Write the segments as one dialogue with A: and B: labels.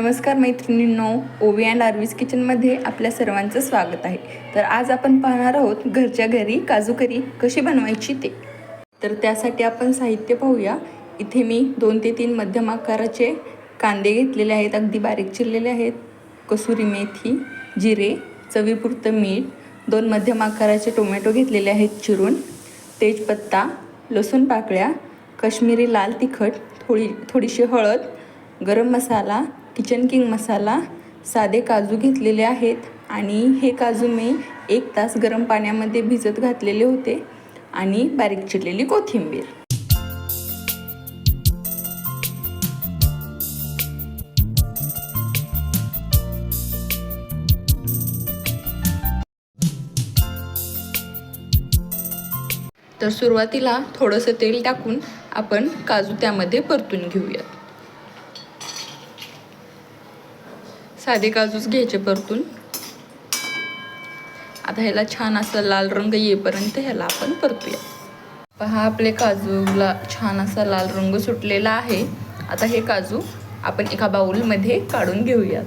A: नमस्कार मैत्रिणींनो, ओवी अँड आर्वीज किचनमध्ये आपल्या सर्वांचं स्वागत आहे. तर आज आपण पाहणार आहोत घरच्या घरी काजू करी कशी बनवायची ते. तर त्यासाठी आपण साहित्य पाहूया. इथे मी 2 ते 3 मध्यम आकाराचे कांदे घेतलेले आहेत, अगदी बारीक चिरलेले आहेत. कसुरी मेथी, जिरे, चवीपुरतं मीठ, 2 मध्यम आकाराचे टोमॅटो घेतलेले आहेत चिरून, तेजपत्ता, लसूण पाकळ्या, काश्मीरी लाल तिखट, थोडीशी हळद, गरम मसाला, किचन किंग मसाला, साधे काजू घेतलेले आहेत. आणि हे काजू मी 1 तास गरम पाण्यामध्ये भिजत घातलेले होते. आणि बारीक चिरलेली कोथिंबीर. तर सुरुवातीला थोडंसं तेल टाकून आपण काजू त्यामध्ये परतून घेऊयात. साधे काजूच घ्यायचे परतून. आता ह्याला छान असा लाल रंग येईपर्यंत ह्याला आपण परतूया. पहा, आपले काजूला छान असा लाल रंग सुटलेला आहे. आता हे काजू आपण एका बाउलमध्ये काढून घेऊयात.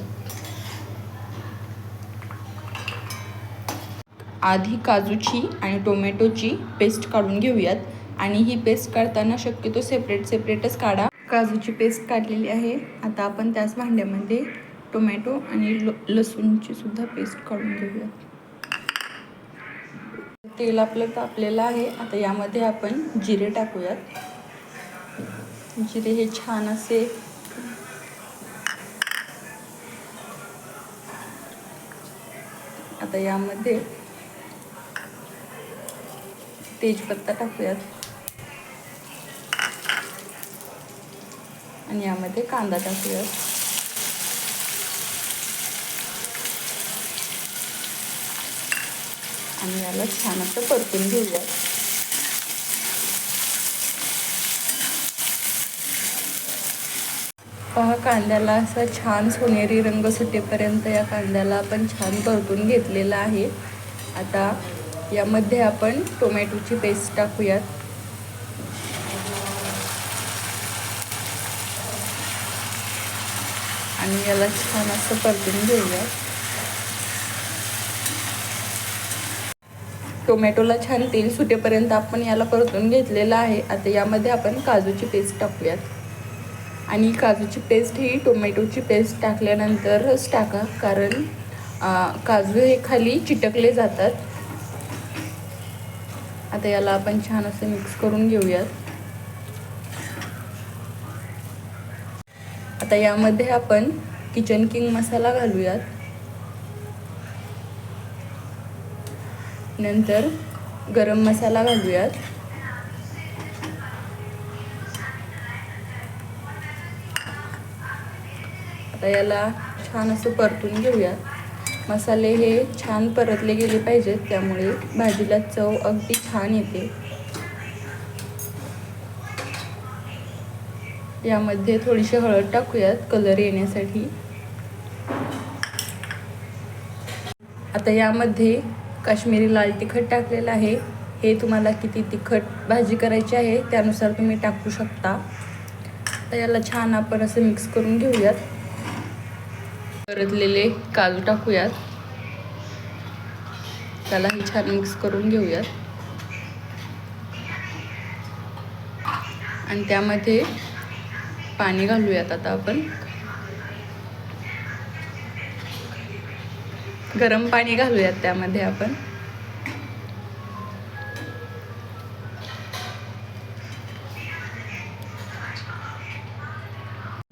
A: आधी काजूची आणि टोमॅटोची पेस्ट काढून घेऊयात. आणि ही पेस्ट काढताना शक्यतो सेपरेटच काढा. काजूची पेस्ट काढलेली आहे. आता आपण त्याच भांड्यामध्ये टोमॅटो आणि लसूणची सुद्धा पेस्ट काढून घेऊयात. तेल आपलं तापलेलं आहे. आता यामध्ये आपण जिरे टाकूयात. जिरे हे छान असे आता यामध्ये तेजपत्ता टाकूयात. आणि यामध्ये कांदा टाकूयात. आणि याला छान असं परतून घेऊयात. पहा, कांद्याला असा छान सोनेरी रंग सुटेपर्यंत या कांद्याला आपण छान परतून घेतलेला आहे. आता यामध्ये आपण टोमॅटोची पेस्ट टाकूयात. आणि याला छान असं परतून घेऊयात. टोमॅटोला छान तेल सुटेपर्यंत आपण याला परतून घेतलेलं आहे. आता यामध्ये आपण काजूची पेस्ट टाकूयात. आणि काजूची पेस्ट ही टोमॅटोची पेस्ट टाकल्यानंतरच टाका, कारण काजू हे खाली चिटकले जातात. आता याला आपण छान असं मिक्स करून घेऊयात. आता यामध्ये आपण किचन किंग मसाला घालूयात. नंतर गरम मसाला घालूयात. आता याला छान असं परतून घेऊयात. मसाले हे छान परतले गेले पाहिजेत, त्यामुळे भाजीला चव अगदी छान येते. यामध्ये थोडीशी हळद टाकूयात कलर येण्यासाठी. आता यामध्ये काश्मीरी लाल तिखट टाकलेलं आहे. हे तुम्हाला किती तिखट भाजी करायची आहे त्यानुसार तुम्ही टाकू शकता. आता याला छान आपण असं मिक्स करून घेऊयात. परतलेले काजू टाकूयात. त्यालाही छान मिक्स करून घेऊयात. आणि त्यामध्ये पाणी घालूयात. आता आपण गरम पाणी घालूयात त्यामध्ये आपण.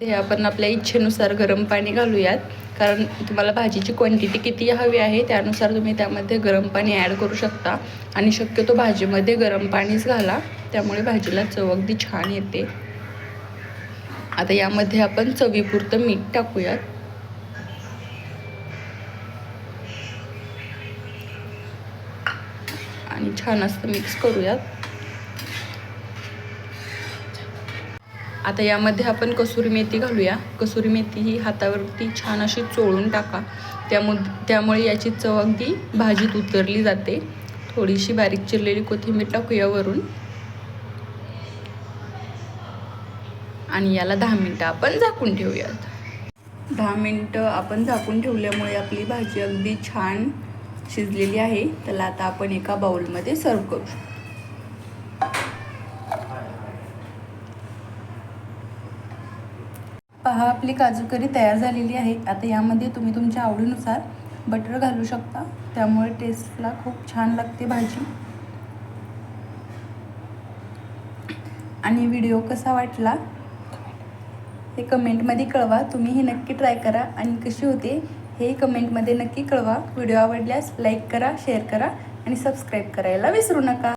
A: ते आपण आपल्या इच्छेनुसार गरम पाणी घालूयात, कारण तुम्हाला भाजीची क्वांटिटी किती हवी आहे त्यानुसार तुम्ही त्यामध्ये गरम पाणी ॲड करू शकता. आणि शक्यतो भाजीमध्ये गरम पाणीच घाला, त्यामुळे भाजीला चव अगदी छान येते. आता यामध्ये आपण चवीपुरतं मीठ टाकूयात. आणि छान असं मिक्स करूयात. आता यामध्ये आपण कसुरी मेथी घालूया. कसुरी मेथी ही हातावरती छान अशी चोळून टाका, त्यामुळे याची चव अगदी भाजीत उतरली जाते. थोडीशी बारीक चिरलेली कोथिंबीर टाकूया वरून. आणि याला 10 मिनिटं आपण झाकून ठेवूयात. 10 मिनटं आपण झाकून ठेवल्यामुळे आपली भाजी अगदी छान शिजलेली आहे. त्याला आता आपण एका बाउलमध्ये सर्व करू शकतो. पहा, आपली काजू करी तयार झालेली आहे. आता यामध्ये तुम्ही तुमच्या आवडीनुसार बटर घालू शकता, त्यामुळे टेस्टला खूप छान लागते भाजी. आणि व्हिडिओ कसा वाटला हे कमेंटमध्ये कळवा. तुम्ही हे नक्की ट्राय करा आणि कशी होते हे कमेंटमध्ये नक्की कळवा. व्हिडिओ आवडल्यास लाईक करा, शेअर करा आणि सबस्क्राईब करायला विसरू नका.